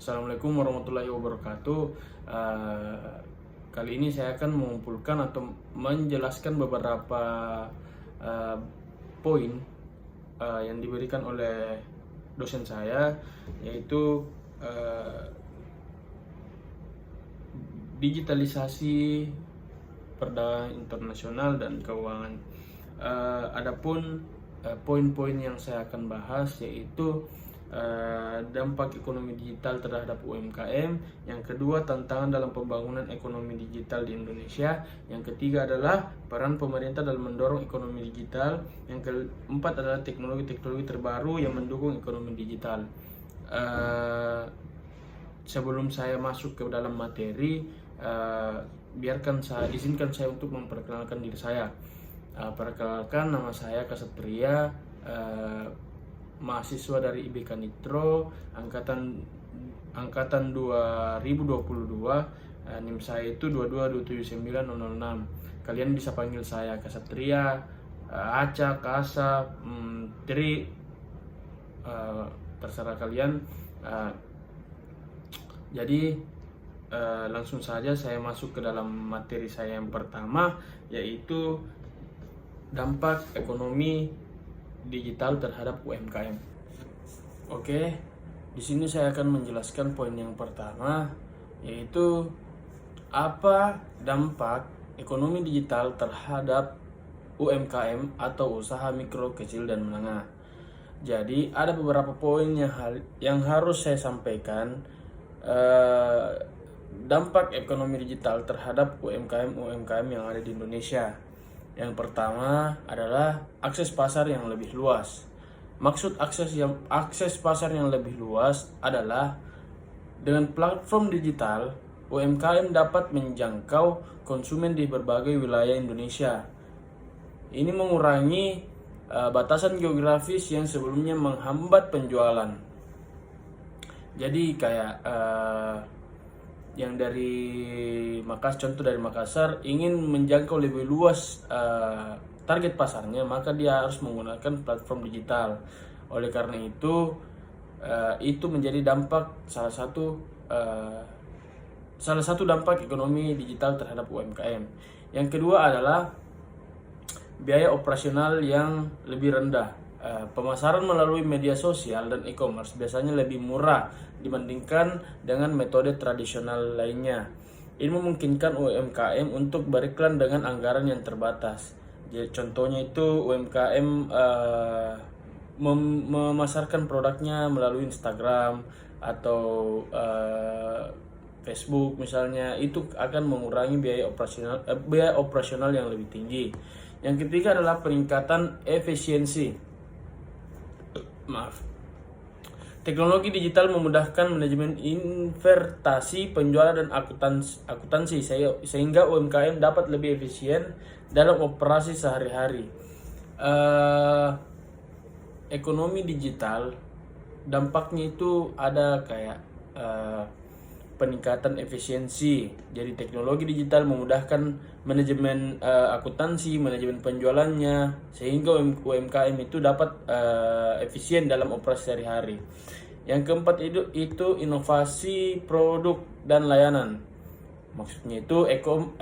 Assalamualaikum warahmatullahi wabarakatuh. Kali ini saya akan mengumpulkan atau menjelaskan beberapa uh, poin yang diberikan oleh dosen saya, yaitu digitalisasi perdagangan internasional dan keuangan. Adapun poin-poin yang saya akan bahas yaitu dampak ekonomi digital terhadap UMKM, yang kedua tantangan dalam pembangunan ekonomi digital di Indonesia, yang ketiga adalah peran pemerintah dalam mendorong ekonomi digital, yang keempat adalah teknologi-teknologi terbaru yang mendukung ekonomi digital. Sebelum saya masuk ke dalam materi, izinkan saya untuk memperkenalkan diri saya. Perkenalkan, nama saya Kasatria, mahasiswa dari IBK Nitro angkatan 2022. NIM saya itu 2227906. Kalian bisa panggil saya Kasatria, Aca, Kasa, Tri, terserah kalian. Jadi langsung saja saya masuk ke dalam materi saya yang pertama, yaitu dampak ekonomi digital terhadap UMKM. Oke, di sini saya akan menjelaskan poin yang pertama, yaitu apa dampak ekonomi digital terhadap UMKM atau usaha mikro, kecil, dan menengah. Jadi ada beberapa poin yang harus saya sampaikan. Dampak ekonomi digital terhadap UMKM yang ada di Indonesia. Yang pertama adalah akses pasar yang lebih luas. Maksud akses pasar yang lebih luas adalah dengan platform digital, UMKM dapat menjangkau konsumen di berbagai wilayah Indonesia. Ini mengurangi batasan geografis yang sebelumnya menghambat penjualan. Jadi kayak yang dari contoh dari Makassar ingin menjangkau lebih luas target pasarnya, maka dia harus menggunakan platform digital. Oleh karena itu menjadi salah satu dampak ekonomi digital terhadap UMKM. Yang kedua adalah biaya operasional yang lebih rendah. Pemasaran melalui media sosial dan e-commerce biasanya lebih murah dibandingkan dengan metode tradisional lainnya. Ini memungkinkan UMKM untuk beriklan dengan anggaran yang terbatas. Jadi contohnya itu UMKM memasarkan produknya melalui Instagram atau Facebook misalnya, itu akan mengurangi biaya operasional yang lebih tinggi. Yang ketiga adalah peningkatan efisiensi. Teknologi digital memudahkan manajemen investasi, penjualan, dan akuntansi sehingga UMKM dapat lebih efisien dalam operasi sehari-hari. Ekonomi digital dampaknya itu ada kayak peningkatan efisiensi. Jadi teknologi digital memudahkan manajemen akuntansi, manajemen penjualannya, sehingga UMKM itu dapat efisien dalam operasi sehari-hari. Yang keempat itu inovasi produk dan layanan. Maksudnya itu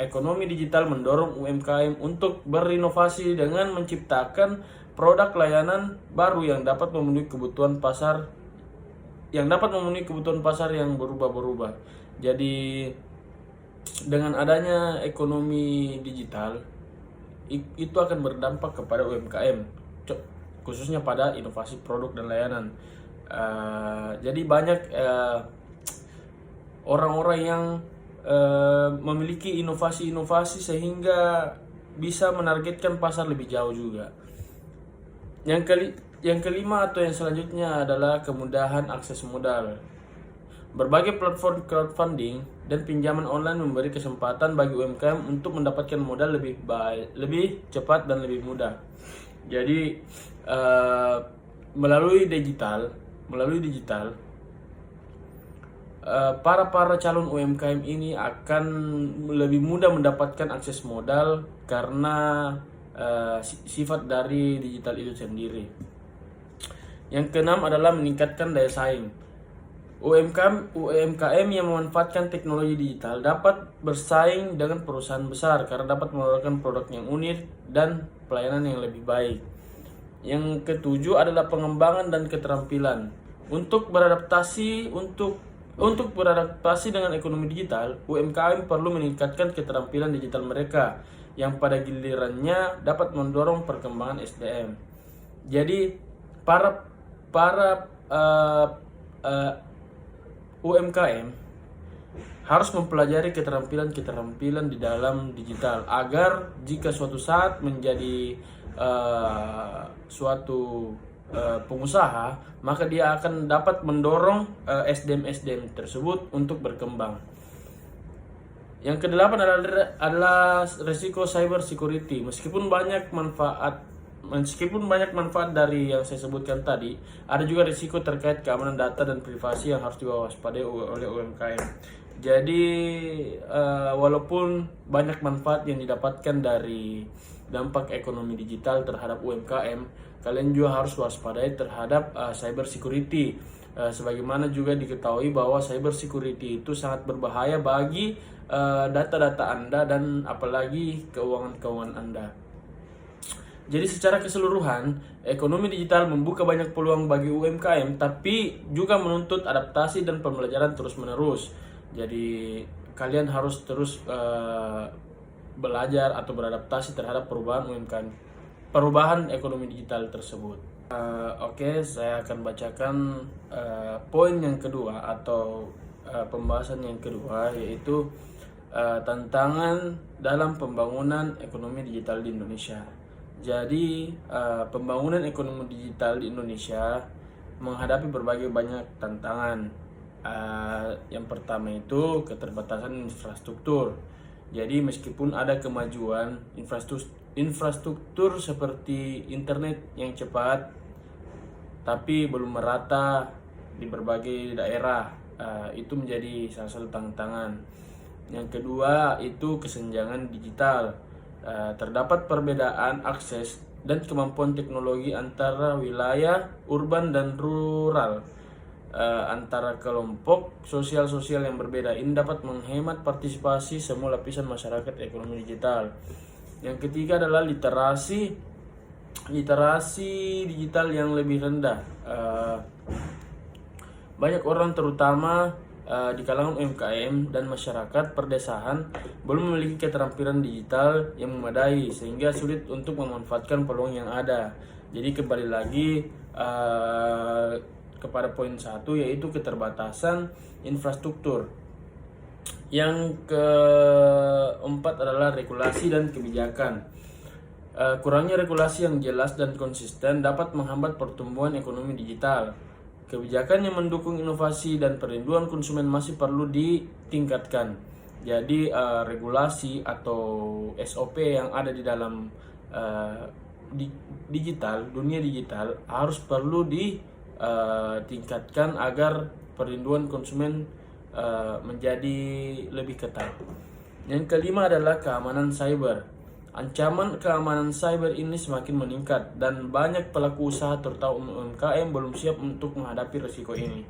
ekonomi digital mendorong UMKM untuk berinovasi dengan menciptakan produk layanan baru yang dapat memenuhi kebutuhan pasar yang berubah-berubah. Jadi dengan adanya ekonomi digital itu akan berdampak kepada UMKM, khususnya pada inovasi produk dan layanan. Jadi banyak orang-orang yang memiliki inovasi-inovasi sehingga bisa menargetkan pasar lebih jauh juga. Yang kelima atau yang selanjutnya adalah kemudahan akses modal. Berbagai platform crowdfunding dan pinjaman online memberi kesempatan bagi UMKM untuk mendapatkan modal lebih cepat dan lebih mudah. Jadi melalui digital, para calon UMKM ini akan lebih mudah mendapatkan akses modal karena sifat dari digital itu sendiri. Yang keenam adalah meningkatkan daya saing. UMKM yang memanfaatkan teknologi digital dapat bersaing dengan perusahaan besar karena dapat menawarkan produk yang unik dan pelayanan yang lebih baik. Yang ketujuh adalah pengembangan dan keterampilan. Untuk beradaptasi dengan ekonomi digital, UMKM perlu meningkatkan keterampilan digital mereka yang pada gilirannya dapat mendorong perkembangan SDM. Jadi para UMKM harus mempelajari keterampilan di dalam digital agar jika suatu saat menjadi suatu pengusaha, maka dia akan dapat mendorong SDM tersebut untuk berkembang. Yang kedelapan adalah risiko cyber security. Meskipun banyak manfaat dari yang saya sebutkan tadi, ada juga risiko terkait keamanan data dan privasi yang harus diwaspadai oleh UMKM. Jadi walaupun banyak manfaat yang didapatkan dari dampak ekonomi digital terhadap UMKM, kalian juga harus waspadai terhadap cyber security. Sebagaimana juga diketahui bahwa cyber security itu sangat berbahaya bagi data-data Anda dan apalagi keuangan Anda. Jadi secara keseluruhan, ekonomi digital membuka banyak peluang bagi UMKM, tapi juga menuntut adaptasi dan pembelajaran terus-menerus. Jadi kalian harus terus belajar atau beradaptasi terhadap perubahan ekonomi digital tersebut. Oke, saya akan bacakan poin yang kedua atau pembahasan yang kedua, yaitu tantangan dalam pembangunan ekonomi digital di Indonesia. Jadi pembangunan ekonomi digital di Indonesia menghadapi berbagai banyak tantangan. Yang pertama itu keterbatasan infrastruktur. Jadi meskipun ada kemajuan infrastruktur seperti internet yang cepat, tapi belum merata di berbagai daerah. Itu menjadi salah satu tantangan. Yang kedua itu kesenjangan digital. Terdapat perbedaan akses dan kemampuan teknologi antara wilayah urban dan rural, antara kelompok sosial yang berbeda. Ini dapat menghemat partisipasi semua lapisan masyarakat ekonomi digital. Yang ketiga adalah literasi digital yang lebih rendah. Banyak orang terutama di kalangan UMKM dan masyarakat perdesaan belum memiliki keterampilan digital yang memadai sehingga sulit untuk memanfaatkan peluang yang ada. Jadi kembali lagi kepada poin 1, yaitu keterbatasan infrastruktur. Yang keempat adalah regulasi dan kebijakan. Kurangnya regulasi yang jelas dan konsisten dapat menghambat pertumbuhan ekonomi digital. Kebijakan yang mendukung inovasi dan perlindungan konsumen masih perlu ditingkatkan. Jadi regulasi atau SOP yang ada di dalam dunia digital harus perlu ditingkatkan agar perlindungan konsumen menjadi lebih ketat. Yang kelima adalah keamanan cyber. Ancaman keamanan cyber ini semakin meningkat dan banyak pelaku usaha terutama UMKM belum siap untuk menghadapi risiko ini.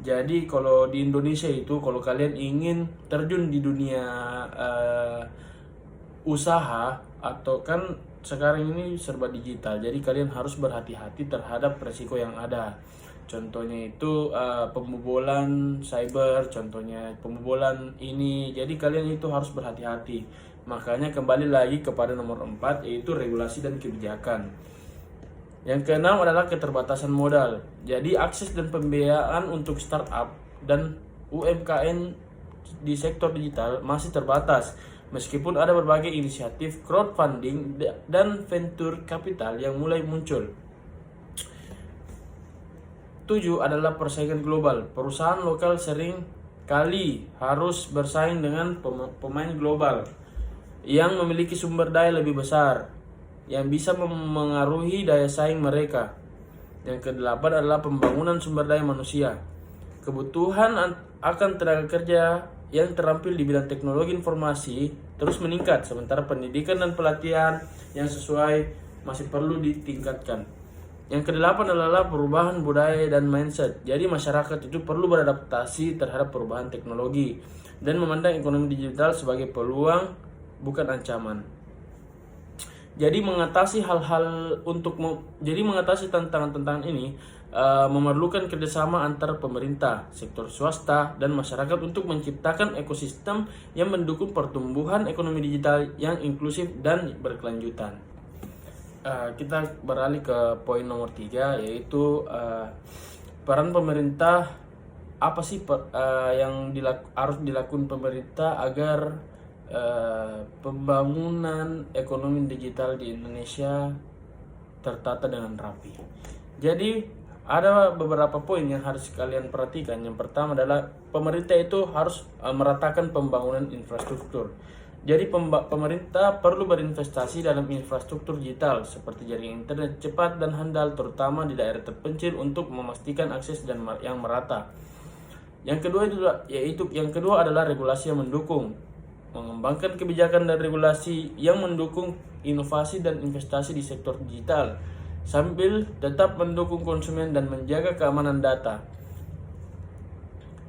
Jadi kalau di Indonesia itu, kalau kalian ingin terjun di dunia usaha, atau kan sekarang ini serba digital, jadi kalian harus berhati-hati terhadap risiko yang ada. Contohnya itu pembobolan cyber, contohnya pembobolan ini. Jadi kalian itu harus berhati-hati. Makanya kembali lagi kepada nomor 4, yaitu regulasi dan kebijakan. Yang keenam adalah keterbatasan modal. Jadi akses dan pembiayaan untuk startup dan UMKM di sektor digital masih terbatas. Meskipun ada berbagai inisiatif crowdfunding dan venture capital yang mulai muncul. 7 adalah persaingan global. Perusahaan lokal sering kali harus bersaing dengan pemain global yang memiliki sumber daya lebih besar yang bisa mengaruhi daya saing mereka. Yang ke-8 adalah pembangunan sumber daya manusia. Kebutuhan akan tenaga kerja yang terampil di bidang teknologi informasi terus meningkat, sementara pendidikan dan pelatihan yang sesuai masih perlu ditingkatkan. Yang kedelapan adalah perubahan budaya dan mindset. Jadi masyarakat itu perlu beradaptasi terhadap perubahan teknologi dan memandang ekonomi digital sebagai peluang bukan ancaman. Jadi mengatasi mengatasi tantangan-tantangan ini memerlukan kerjasama antar pemerintah, sektor swasta, dan masyarakat untuk menciptakan ekosistem yang mendukung pertumbuhan ekonomi digital yang inklusif dan berkelanjutan. Kita beralih ke poin nomor 3, yaitu peran pemerintah. Apa sih yang harus dilakukan pemerintah agar pembangunan ekonomi digital di Indonesia tertata dengan rapi? Jadi ada beberapa poin yang harus kalian perhatikan. Yang pertama adalah pemerintah itu harus meratakan pembangunan infrastruktur. Jadi pemerintah perlu berinvestasi dalam infrastruktur digital seperti jaringan internet cepat dan handal, terutama di daerah terpencil untuk memastikan akses yang merata. Yang kedua adalah regulasi yang mendukung, mengembangkan kebijakan dan regulasi yang mendukung inovasi dan investasi di sektor digital sambil tetap mendukung konsumen dan menjaga keamanan data.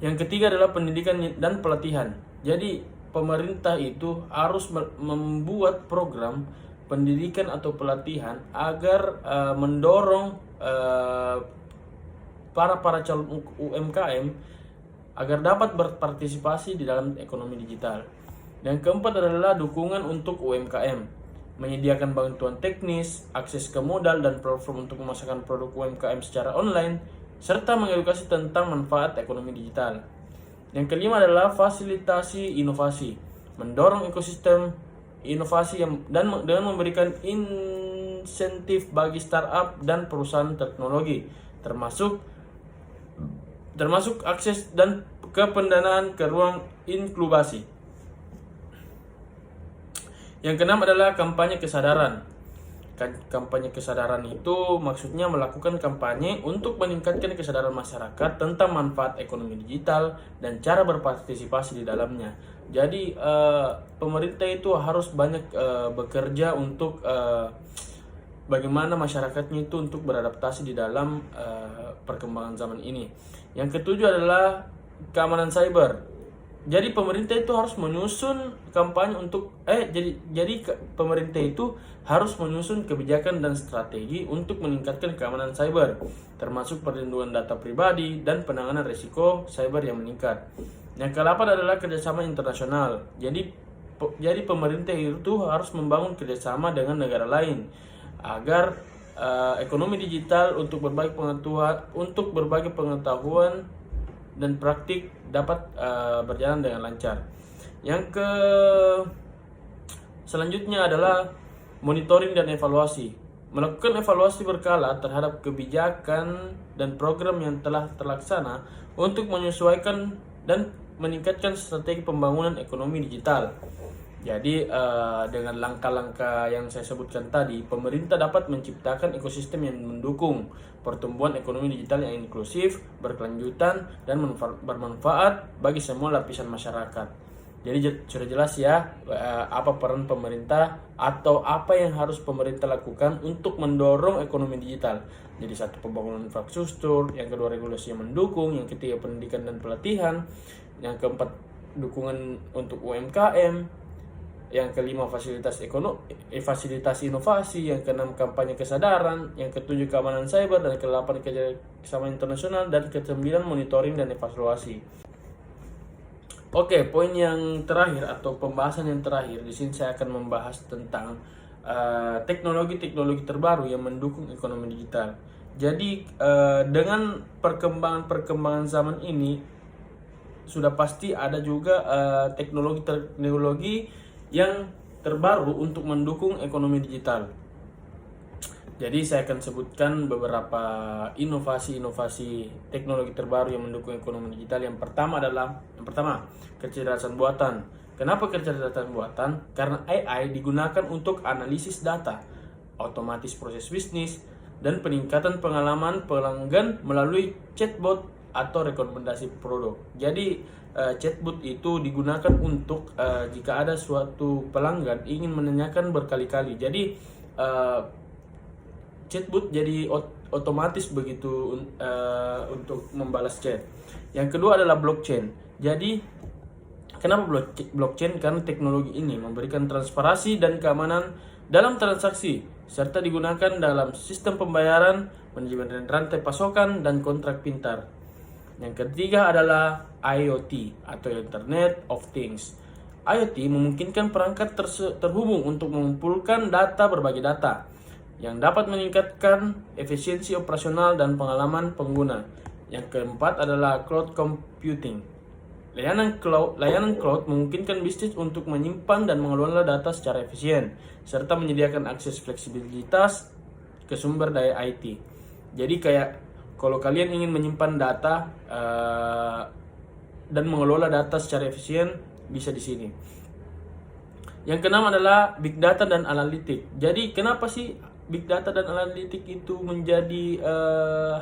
Yang ketiga adalah pendidikan dan pelatihan. Jadi pemerintah itu harus membuat program pendidikan atau pelatihan agar mendorong para calon UMKM agar dapat berpartisipasi di dalam ekonomi digital. Yang keempat adalah dukungan untuk UMKM, menyediakan bantuan teknis, akses ke modal, dan platform untuk memasarkan produk UMKM secara online, serta mengedukasi tentang manfaat ekonomi digital. Yang kelima adalah fasilitasi inovasi, mendorong ekosistem inovasi dengan memberikan insentif bagi startup dan perusahaan teknologi, termasuk akses dan kependanaan ke ruang inkubasi. Yang keenam adalah kampanye kesadaran. Kampanye kesadaran itu maksudnya melakukan kampanye untuk meningkatkan kesadaran masyarakat tentang manfaat ekonomi digital dan cara berpartisipasi di dalamnya. Jadi pemerintah itu harus banyak bekerja untuk bagaimana masyarakatnya itu untuk beradaptasi di dalam perkembangan zaman ini. Yang ketujuh adalah keamanan cyber. Jadi pemerintah itu harus menyusun kampanye untuk pemerintah itu harus menyusun kebijakan dan strategi untuk meningkatkan keamanan cyber, termasuk perlindungan data pribadi dan penanganan risiko cyber yang meningkat. Yang ke-8 adalah kerjasama internasional. Jadi pemerintah itu harus membangun kerjasama dengan negara lain agar ekonomi digital untuk berbagi pengetahuan dan praktik dapat berjalan dengan lancar. Selanjutnya adalah monitoring dan evaluasi. Melakukan evaluasi berkala terhadap kebijakan dan program yang telah terlaksana untuk menyesuaikan dan meningkatkan strategi pembangunan ekonomi digital. Jadi dengan langkah-langkah yang saya sebutkan tadi, pemerintah dapat menciptakan ekosistem yang mendukung pertumbuhan ekonomi digital yang inklusif, berkelanjutan, dan bermanfaat bagi semua lapisan masyarakat. Jadi sudah jelas ya apa peran pemerintah atau apa yang harus pemerintah lakukan untuk mendorong ekonomi digital. Jadi satu, pembangunan infrastruktur, yang kedua regulasi yang mendukung, yang ketiga pendidikan dan pelatihan, yang keempat dukungan untuk UMKM, yang kelima fasilitas inovasi, yang keenam kampanye kesadaran, yang ketujuh keamanan cyber, dan ke-8 kerjasama internasional, dan ke-9 monitoring dan evaluasi. Oke, poin yang terakhir atau pembahasan yang terakhir di sini saya akan membahas tentang teknologi terbaru yang mendukung ekonomi digital. Jadi dengan perkembangan zaman ini sudah pasti ada juga teknologi yang terbaru untuk mendukung ekonomi digital. Jadi saya akan sebutkan beberapa inovasi teknologi terbaru yang mendukung ekonomi digital. Yang pertama kecerdasan buatan. Kenapa kecerdasan buatan? Karena AI digunakan untuk analisis data, otomatis proses bisnis, dan peningkatan pengalaman pelanggan melalui chatbot atau rekomendasi produk. Jadi chatbot itu digunakan untuk jika ada suatu pelanggan ingin menanyakan berkali-kali. Jadi chatbot jadi otomatis begitu untuk membalas chat. Yang kedua adalah blockchain. Jadi kenapa blockchain? Karena teknologi ini memberikan transparansi dan keamanan dalam transaksi serta digunakan dalam sistem pembayaran, manajemen rantai pasokan, dan kontrak pintar. Yang ketiga adalah IoT atau Internet of Things. IoT memungkinkan perangkat terhubung untuk mengumpulkan berbagai data yang dapat meningkatkan efisiensi operasional dan pengalaman pengguna. Yang keempat adalah cloud computing. Layanan cloud memungkinkan bisnis untuk menyimpan dan mengelola data secara efisien, serta menyediakan akses fleksibilitas ke sumber daya IT. Jadi kayak kalau kalian ingin menyimpan data dan mengelola data secara efisien, bisa di sini. Yang keenam adalah big data dan analitik. Jadi kenapa sih big data dan analitik itu menjadi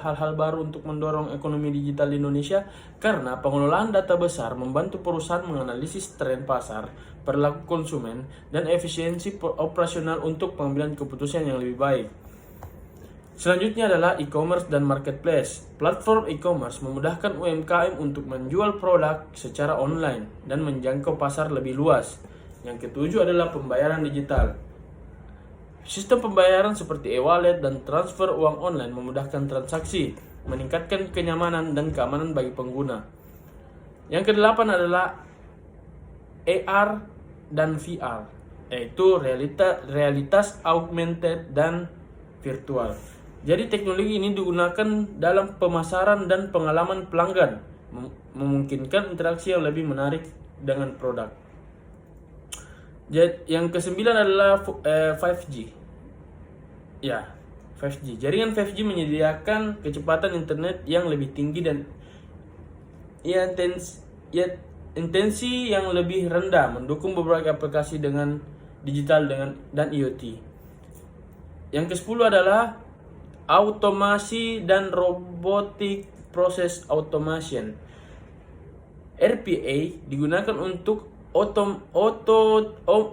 hal-hal baru untuk mendorong ekonomi digital di Indonesia? Karena pengelolaan data besar membantu perusahaan menganalisis tren pasar, perilaku konsumen, dan efisiensi operasional untuk pengambilan keputusan yang lebih baik. Selanjutnya adalah e-commerce dan marketplace. Platform e-commerce memudahkan UMKM untuk menjual produk secara online dan menjangkau pasar lebih luas. Yang ketujuh adalah pembayaran digital. Sistem pembayaran seperti e-wallet dan transfer uang online memudahkan transaksi, meningkatkan kenyamanan dan keamanan bagi pengguna. Yang kedelapan adalah AR dan VR, yaitu realitas augmented dan virtual. Jadi teknologi ini digunakan dalam pemasaran dan pengalaman pelanggan, memungkinkan interaksi yang lebih menarik dengan produk. Yang kesembilan adalah 5G. Ya, 5G. Jaringan 5G menyediakan kecepatan internet yang lebih tinggi dan intensi yang lebih rendah, mendukung beberapa aplikasi dengan digital dan IoT. Yang ke-10 adalah automasi dan robotic process automation. RPA digunakan untuk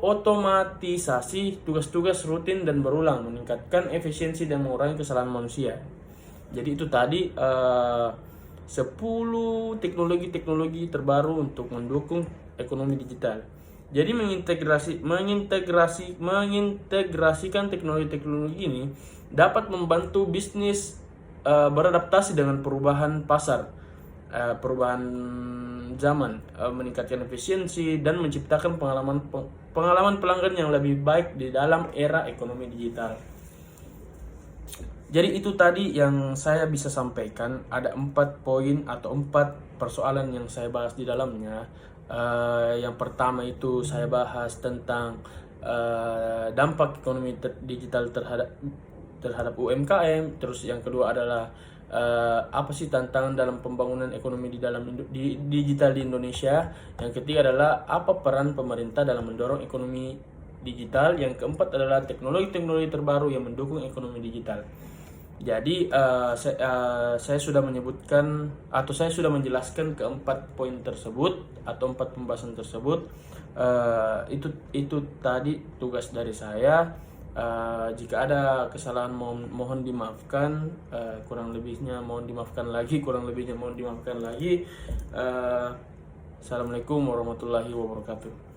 otomatisasi tugas-tugas rutin dan berulang, meningkatkan efisiensi dan mengurangi kesalahan manusia. Jadi itu tadi 10 teknologi terbaru untuk mendukung ekonomi digital. Jadi mengintegrasikan teknologi ini dapat membantu bisnis beradaptasi dengan perubahan pasar, perubahan zaman, meningkatkan efisiensi dan menciptakan pengalaman pelanggan yang lebih baik di dalam era ekonomi digital. Jadi itu tadi yang saya bisa sampaikan. Ada 4 poin atau 4 persoalan yang saya bahas di dalamnya. Yang pertama itu saya bahas tentang dampak ekonomi digital terhadap UMKM. Terus yang kedua adalah apa sih tantangan dalam pembangunan ekonomi di digital di Indonesia. Yang ketiga adalah apa peran pemerintah dalam mendorong ekonomi digital. Yang keempat adalah teknologi-teknologi terbaru yang mendukung ekonomi digital. Jadi saya sudah menyebutkan atau saya sudah menjelaskan keempat poin tersebut atau 4 pembahasan tersebut. Itu tadi tugas dari saya. Jika ada kesalahan mohon dimaafkan, kurang lebihnya mohon dimaafkan lagi. Assalamualaikum warahmatullahi wabarakatuh.